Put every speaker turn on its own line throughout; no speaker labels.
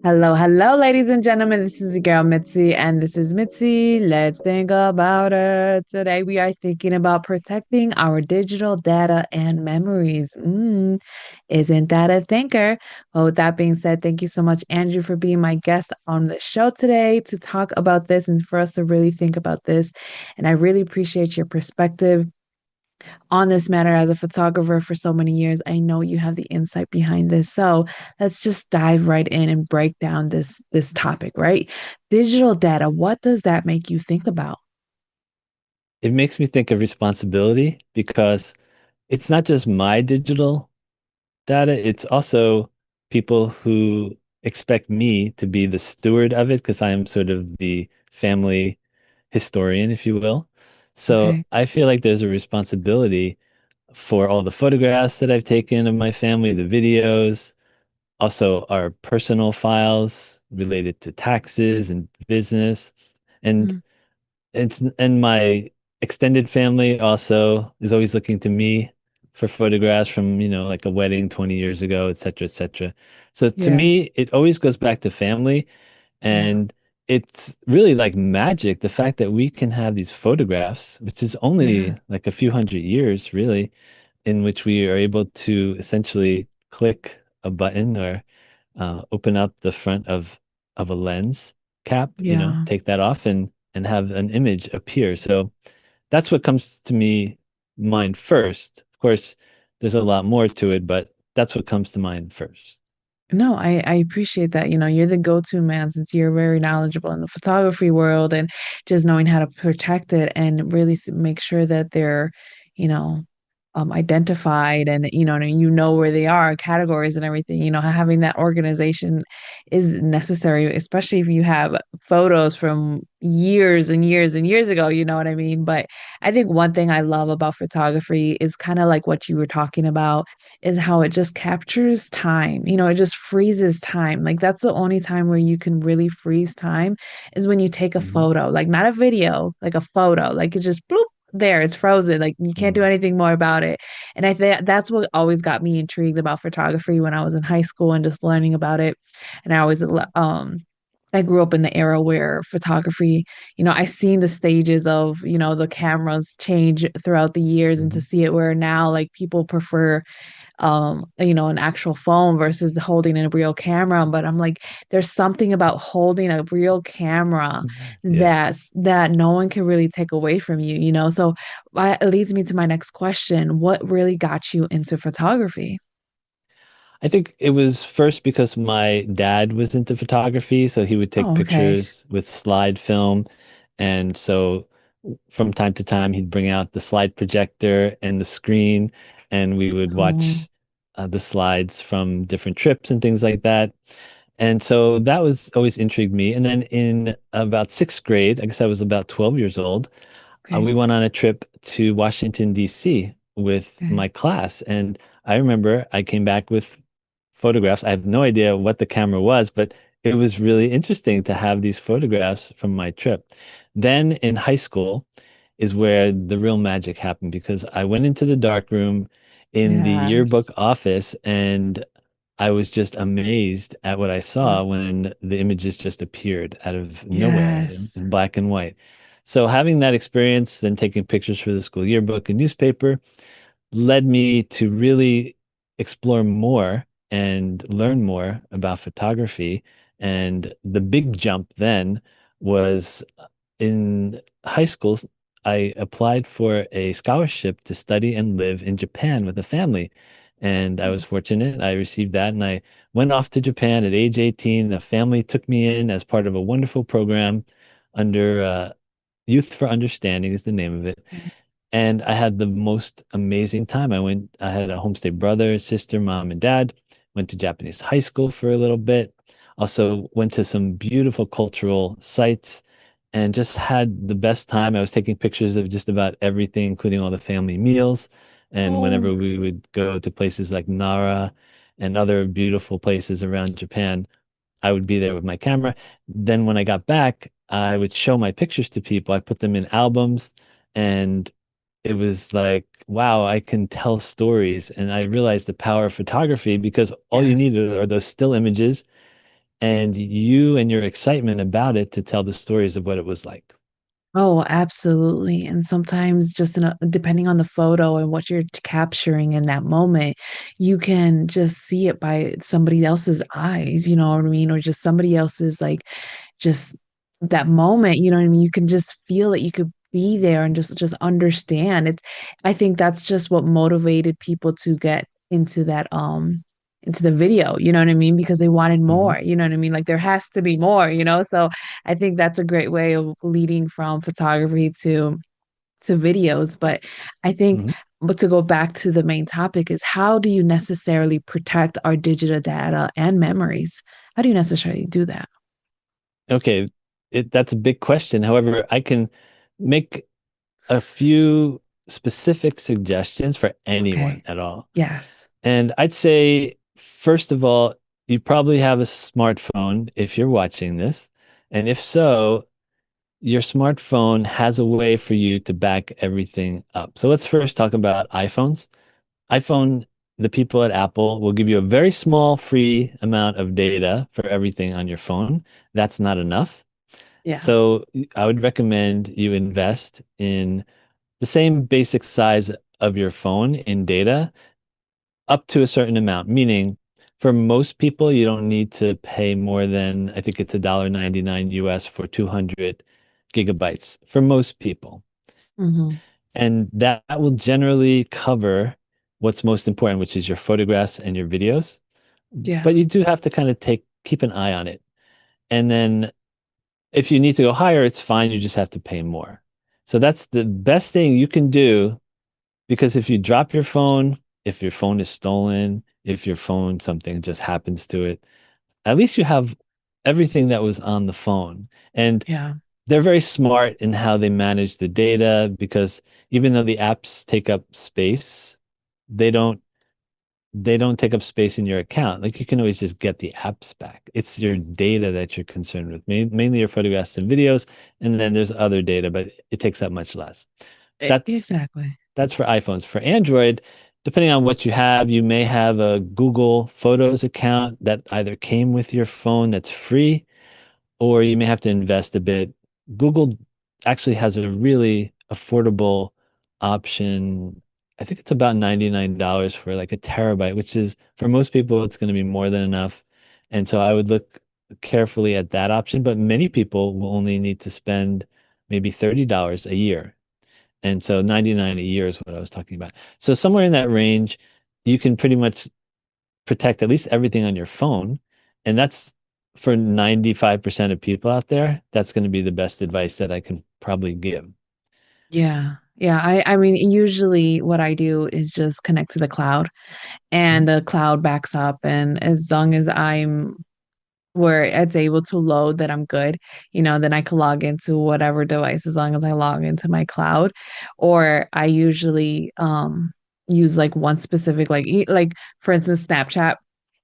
Hello, hello, ladies and gentlemen. This is your girl Mitzi, and this is Mitzi. Let's think about it. Today, we are thinking about protecting our digital data and memories. Isn't that a thinker? Well, with that being said, thank you so much, Andrew, for being my guest on the show today to talk about this and for us to really think about this. And I really appreciate your perspective on this matter as a photographer for so many years. I know you have the insight behind this. So let's just dive right in and break down this topic, right? Digital data, what does that make you think about?
It makes me think of responsibility because it's not just my digital data, it's also people who expect me to be the steward of it because I am sort of the family historian, if you will. So
Okay.
I feel like there's a responsibility for all the photographs that I've taken of my family, the videos, also our personal files related to taxes and business. And
Mm,
and my extended family also is always looking to me for photographs from, like a wedding 20 years ago, et cetera, et cetera. So to
yeah.
me, it always goes back to family.
Yeah.
And it's really like magic, the fact that we can have these photographs, which is
Yeah.
only like a few hundred years, really, in which we are able to essentially click a button or open up the front of a lens cap,
Yeah.
take that off and have an image appear. So that's what comes to me mind first. Of course, there's a lot more to it, but that's what comes to mind first.
No, I appreciate that. You're the go-to man since you're very knowledgeable in the photography world and just knowing how to protect it and really make sure that they're, you know, identified and and you know where they are, categories and everything. Having that organization is necessary, especially if you have photos from years and years and years ago. You know what I mean? But I think one thing I love about photography is kind of like what you were talking about is how it just captures time. It just freezes time. Like that's the only time where you can really freeze time is when you take a
Mhm.
photo, like not a video, like a photo. Like it's just bloop there, it's frozen. Like you can't do
Mm.
anything more about it. And I think that's what always got me intrigued about photography when I was in high school and just learning about it. And I grew up in the era where photography, I seen the stages of, the cameras change throughout the years and to
Mhm.
see it where now like people prefer an actual phone versus holding a real camera. But I'm like, there's something about holding a real camera
Yeah.
that no one can really take away from you. So it leads me to my next question. What really got you into photography?
I think it was first because my dad was into photography, so he would take
Oh, okay.
pictures with slide film. And so from time to time, he'd bring out the slide projector and the screen, and we would
Oh,
watch the slides from different trips and things like that. And so that was always intrigued me. And then in about sixth grade, I guess I was about 12 years old,
okay.
we went on a trip to Washington, D.C. with
Okay.
my class. And I remember I came back with photographs. I have no idea what the camera was, but it was really interesting to have these photographs from my trip. Then in high school is where the real magic happened because I went into the dark room in the
Yes.
yearbook office and I was just amazed at what I
Mm.
saw when the images just appeared out of nowhere
Yes.
in black and white. So having that experience, then taking pictures for the school yearbook and newspaper, led me to really explore more and learn more about photography. And the big jump then was in high school, I applied for a scholarship to study and live in Japan with a family. And I was
Nice.
fortunate. I received that and I went off to Japan at age 18. A family took me in as part of a wonderful program under Youth for Understanding is the name of it.
Okay.
And I had the most amazing time. I had a homestay brother, sister, mom, and dad. Went to Japanese high school for a little bit. Also went to some beautiful cultural sites and just had the best time. I was taking pictures of just about everything, including all the family meals. And
Oh,
whenever we would go to places like Nara and other beautiful places around Japan, I would be there with my camera. Then when I got back, I would show my pictures to people. I put them in albums and it was like, wow, I can tell stories. And I realized the power of photography because all you need
yes.
are those still images and you and your excitement about it to tell the stories of what it was like.
Oh, absolutely. And sometimes just depending on the photo and what you're capturing in that moment, you can just see it by somebody else's eyes, you know what I mean? Or just somebody else's like just that moment, you know what I mean? You can just feel it. You could be there and just understand. I think that's just what motivated people to get into the video, you know what I mean? Because they wanted
Hmm.
more, you know what I mean? Like there has to be more, you know? So I think that's a great way of leading from photography to videos. But I think,
Hmm.
but to go back to the main topic is how do you necessarily protect our digital data and memories? How do you necessarily do that?
Okay, that's a big question. However, I can make a few specific suggestions for anyone
Okay.
at all.
Yes.
And I'd say, first of all, you probably have a smartphone if you're watching this. And if so, your smartphone has a way for you to back everything up. So let's first talk about iPhones. iPhone, the people at Apple will give you a very small free amount of data for everything on your phone. That's not enough.
Yeah.
So I would recommend you invest in the same basic size of your phone in data up to a certain amount, meaning for most people, you don't need to pay more than, I think it's $1.99 US for 200 gigabytes for most people.
Hmm.
And that will generally cover what's most important, which is your photographs and your videos. But
Yeah.
you do have to kind of keep an eye on it. And then if you need to go higher, it's fine. You just have to pay more. So that's the best thing you can do because if you drop your phone, if your phone is stolen, if your phone, something just happens to it, at least you have everything that was on the phone. And
Yeah.
they're very smart in how they manage the data because even though the apps take up space, they don't they don't take up space in your account. Like you can always just get the apps back. It's your data that you're concerned with, mainly your photographs and videos, and then there's other data, but it takes up much less. That's
Exactly.
that's for iPhones. For Android, depending on what you have, you may have a Google Photos account that either came with your phone that's free, or you may have to invest a bit. Google actually has a really affordable option. I think it's about $99 for like a terabyte, which is for most people, it's going to be more than enough. And so I would look carefully at that option, but many people will only need to spend maybe $30 a year. And so 99 a year is what I was talking about. So somewhere in that range, you can pretty much protect at least everything on your phone. And that's for 95% of people out there, that's going to be the best advice that I can probably give.
Yeah. Yeah. I mean, usually what I do is just connect to the cloud
Mhm.
and the cloud backs up. And as long as I'm where it's able to load that I'm good, you know, then I can log into whatever device as long as I log into my cloud. Or I usually use like one specific like for instance Snapchat.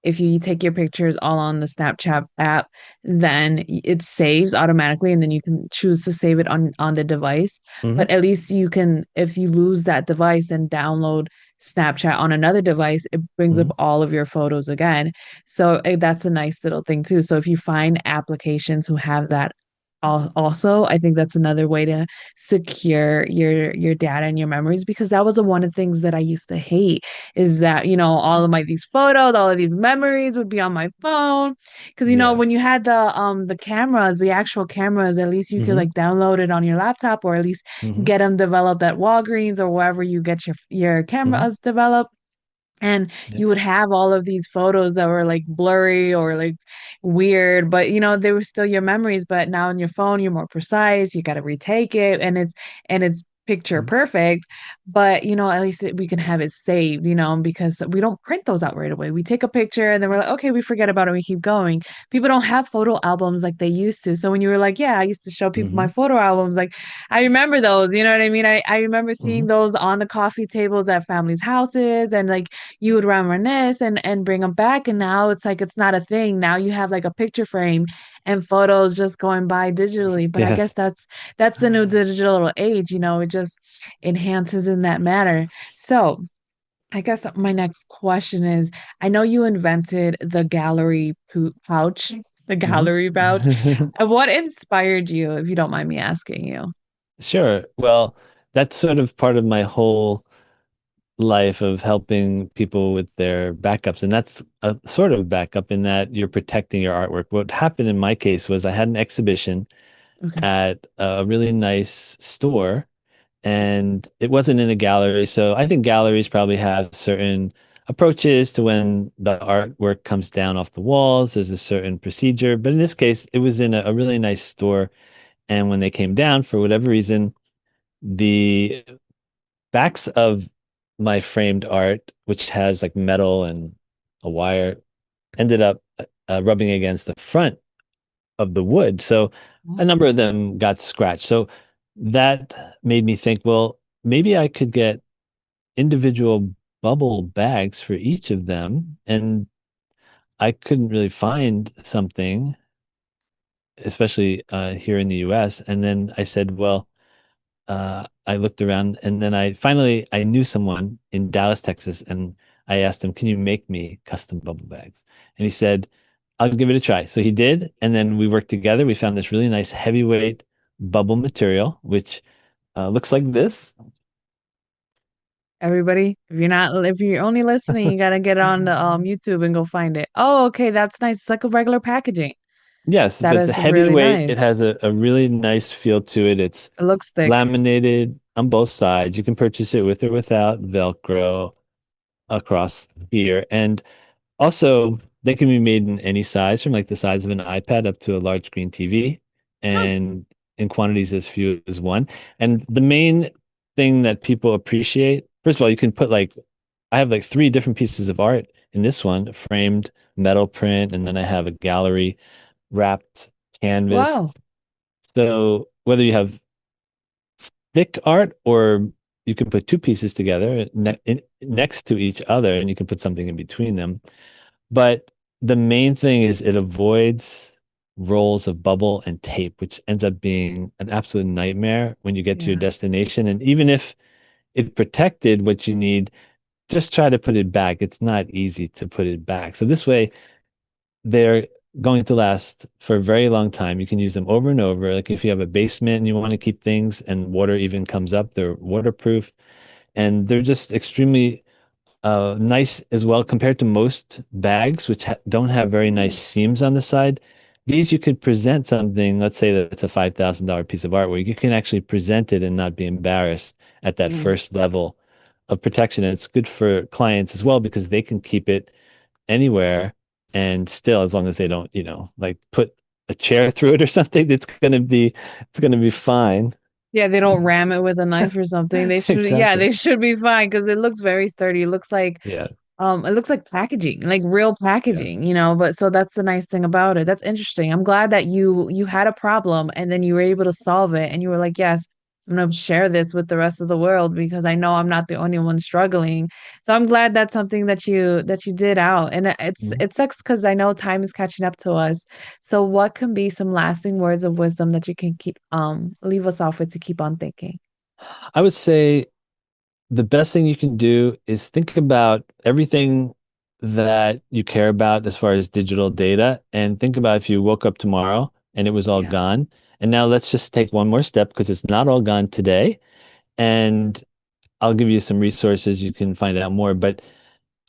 If you take your pictures all on the Snapchat app, then it saves automatically and then you can choose to save it on the device.
Hmm.
But at least you can if you lose that device and download Snapchat on another device, it brings up
Hmm.
all of your photos again. So that's a nice little thing too. So if you find applications who have that also, I think that's another way to secure your data and your memories because that was one of the things that I used to hate is that, you know, all of my these photos, all of these memories would be on my phone. Because you know, when you
Yes.
had the cameras, the actual cameras, at least you could
Hmm.
like download it on your laptop or at least
Hmm.
get them developed at Walgreens or wherever you get your
Hmm.
cameras developed. And
Yeah.
you would have all of these photos that were like blurry or like weird, but you know, they were still your memories. But now on your phone, you're more precise. You got to retake it and it's picture
Mhm.
perfect. But you know, at least we can have it saved, you know, because we don't print those out right away. We take a picture and then we're like, okay, we forget about it. We keep going. People don't have photo albums like they used to. So when you were like, yeah, I used to show people my
Hmm.
photo albums, like I remember those, you know what I mean? I remember seeing
Hmm.
those on the coffee tables at families' houses and like you would reminisce and bring them back and now it's like it's not a thing now you have like a picture frame and photos just going by digitally but I guess
Yes.
that's the new digital age, you know, it just enhances in that manner. So I guess my next question is I know you invented the gallery pouch. the
Mhm.
gallery vouch. And what inspired you, if you don't mind me asking you?
Sure. Well, that's sort of part of my whole life of helping people with their backups. And that's a sort of backup in that you're protecting your artwork. What happened in my case was I had an exhibition
Okay.
at a really nice store, and it wasn't in a gallery. So I think galleries probably have certain approaches to when the artwork comes down off the walls. There's a certain procedure. But in this case, it was in a really nice store. And when they came down, for whatever reason, the backs of my framed art, which has like metal and a wire, ended up rubbing against the front of the wood. So a number of them got scratched. So that made me think, well, maybe I could get individual bubble bags for each of them. And I couldn't really find something, especially here in the US. And then I said, well, I looked around and then I knew someone in Dallas, Texas, and I asked him, "Can you make me custom bubble bags?" And he said, "I'll give it a try." So he did, and then we worked together. We found this really nice heavyweight bubble material, which looks like this.
Everybody, if you're only listening, you gotta get on the YouTube and go find it. Oh, okay, that's nice. It's like a regular packaging.
Yes,
That
but it's a
is really
heavyweight. It
nice.
has a really nice feel to it. It's
It looks thick.
laminated on both sides. You can purchase it with or without Velcro across here. And also, they can be made in any size, from like the size of an iPad up to a large screen TV,
Hmm.
and in quantities as few as one. And the main thing that people appreciate, first of all, you can put like, I have like three different pieces of art in this one, framed metal print, and then I have a gallery wrapped canvas.
Wow.
So whether you have thick art or you can put two pieces together next to each other and you can put something in between them. But the main thing is it avoids rolls of bubble and tape, which ends up being an absolute nightmare when you get to your
Yeah.
destination. And even if it protected what you need, just try to put it back. It's not easy to put it back. So this way, they're going to last for a very long time. You can use them over and over. Like if you have a basement and you want to keep things and water even comes up, they're waterproof and they're just extremely nice as well compared to most bags, which ha don't have very nice
Mm.
seams on the side. These you could present something, let's say that it's a $5,000 piece of artwork. You can actually present it and not be embarrassed at that
Mm.
first level of protection. And it's good for clients as well because they can keep it anywhere and still, as long as they don't, like put a chair through it or something, it's gonna be fine.
Yeah, they don't ram it with a knife or something. Yeah,
Exactly.
they should be fine because it looks very sturdy.
Yeah.
It looks like packaging, like real
Yes.
packaging, but so that's the nice thing about it. That's interesting. I'm glad that you had a problem and then you were able to solve it and you were like, yes, I'm gonna share this with the rest of the world because I know I'm not the only one struggling. So I'm glad that's something that you did out. And
Mhm.
it sucks because I know time is catching up to us. So what can be some lasting words of wisdom that you can keep leave us off with to keep on thinking?
I would say the best thing you can do is think about everything that you care about as far as digital data and think about if you woke up tomorrow and it was all
Yeah.
gone. And now let's just take one more step because it's not all gone today. And I'll give you some resources you can find out more. But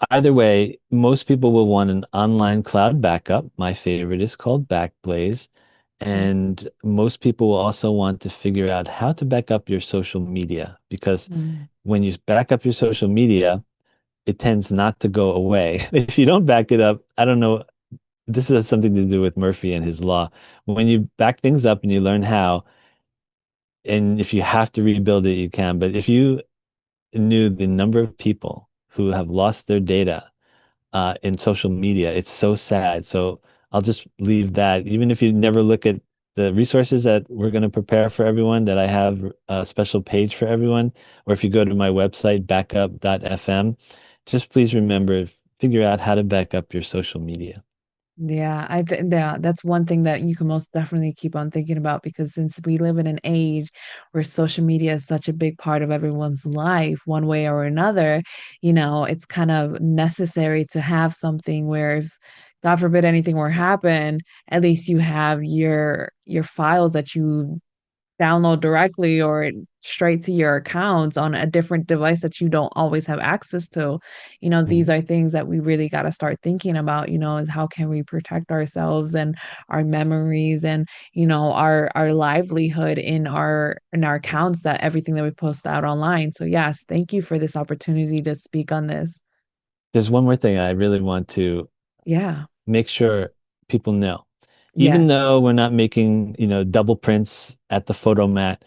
either way, most people will want an online cloud backup. My favorite is called Backblaze.
Mm.
And most people will also want to figure out how to back up your social media because
Mm.
when you back up your social media, it tends not to go away. If you don't back it up, I don't know, this has something to do with Murphy and his law. When you back things up and you learn how, and if you have to rebuild it, you can. But if you knew the number of people who have lost their data in social media. It's so sad. So I'll just leave that. Even if you never look at the resources that we're going to prepare for everyone, that I have a special page for everyone, or if you go to my website, backup.fm, just please remember, figure out how to back up your social media.
Yeah, that's one thing that you can most definitely keep on thinking about because since we live in an age where social media is such a big part of everyone's life, one way or another, it's kind of necessary to have something where if God forbid anything were to happen, at least you have your files that you download directly or straight to your accounts on a different device that you don't always have access to. These
Mhm.
are things that we really got to start thinking about, is how can we protect ourselves and our memories and, our livelihood in our accounts, that everything that we post out online. So yes, thank you for this opportunity to speak on this.
There's one more thing I really want to
Yeah.
make sure people know. Even
Yes.
though we're not making, double prints at the photo mat,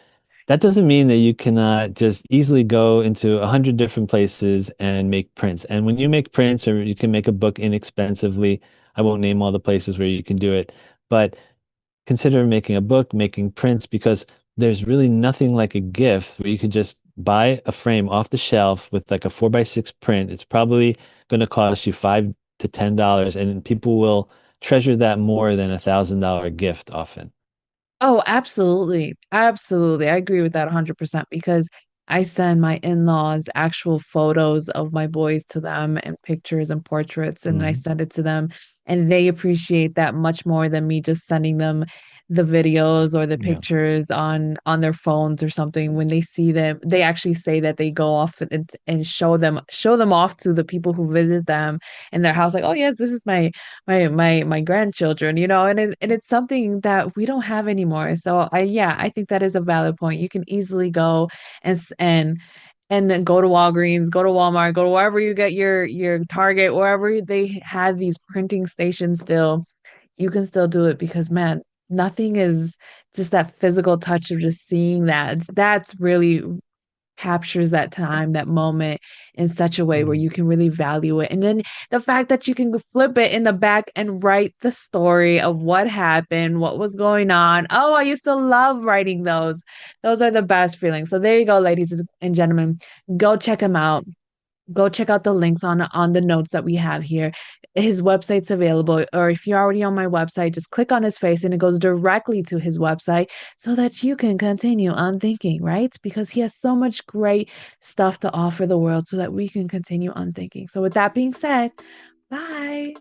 that doesn't mean that you cannot just easily go into 100 different places and make prints. And when you make prints, or you can make a book inexpensively, I won't name all the places where you can do it, but consider making a book, making prints, because there's really nothing like a gift where you can just buy a frame off the shelf with like a 4x6 print. It's probably going to cost you $5 to $10, and people will treasure that more than $1,000 gift often.
Oh, absolutely. Absolutely. I agree with that 100% because I send my in-laws actual photos of my boys to them and pictures and portraits, and then I
Mhm.
send it to them, and they appreciate that much more than me just sending them the videos or the
Yeah.
pictures on their phones or something. When they see them, they actually say that they go off and show them off to the people who visit them in their house, like, oh yes, this is my grandchildren, and it's something that we don't have anymore. So I think that is a valid point. You can easily go and s- and then go to Walgreens, go to Walmart, go to wherever you get your Target, wherever they have these printing stations still. You can still do it because man, nothing is just that physical touch of just seeing that. That's really captures that time, that moment in such a way where
Mhm.
you can really value it. And then the fact that you can flip it in the back and write the story of what happened, what was going on. Oh, I used to love writing those. Those are the best feelings. So there you go, ladies and gentlemen. Go check them out. Go check out the links on the notes that we have here. His website's available, or if you're already on my website, just click on his face and it goes directly to his website so that you can continue on thinking, right? Because he has so much great stuff to offer the world so that we can continue on thinking. So with that being said, bye.